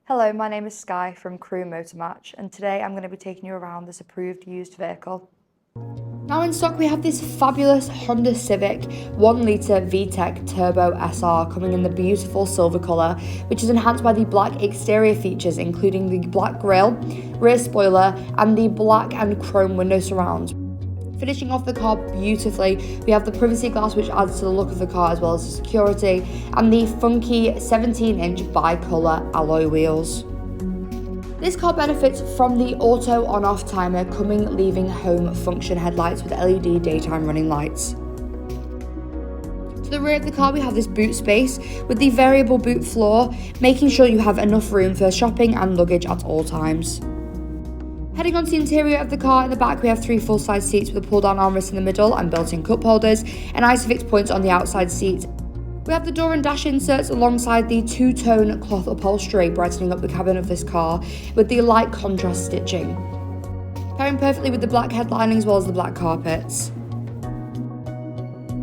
Hello, my name is Sky from Crewe Motor Match, and today I'm going to be taking you around this approved used vehicle. Now in stock we have this fabulous Honda Civic 1 litre VTEC Turbo SR coming in the beautiful silver colour, which is enhanced by the black exterior features including the black grille, rear spoiler and the black and chrome window surrounds. Finishing off the car beautifully, we have the privacy glass which adds to the look of the car as well as the security, and the funky 17-inch bi-colour alloy wheels. This car benefits from the auto on-off timer coming leaving home function headlights with LED daytime running lights. To the rear of the car we have this boot space with the variable boot floor, making sure you have enough room for shopping and luggage at all times. Heading onto the interior of the car, in the back we have 3 full-size seats with a pull-down armrest in the middle and built-in cup holders and ISOFIX points on the outside seat. We have the door and dash inserts alongside the two-tone cloth upholstery, brightening up the cabin of this car with the light contrast stitching, pairing perfectly with the black headlining as well as the black carpets.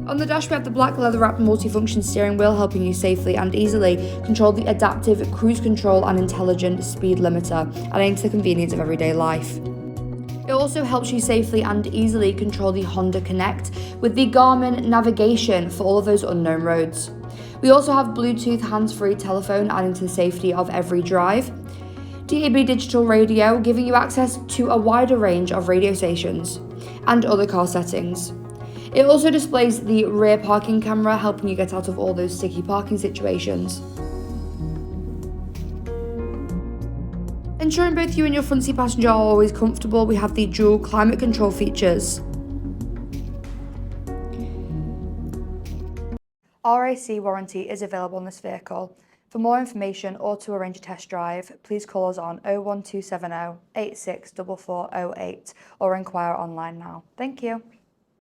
On the dash we have the black leather-wrapped multifunction steering wheel, helping you safely and easily control the adaptive cruise control and intelligent speed limiter, adding to the convenience of everyday life. It also helps you safely and easily control the Honda Connect with the Garmin navigation for all of those unknown roads. We also have Bluetooth hands-free telephone, adding to the safety of every drive. DAB digital radio, giving you access to a wider range of radio stations and other car settings. It also displays the rear parking camera, helping you get out of all those sticky parking situations. Ensuring both you and your front seat passenger are always comfortable, we have the dual climate control features. RAC warranty is available on this vehicle. For more information or to arrange a test drive, please call us on 01270 864408 or inquire online now. Thank you.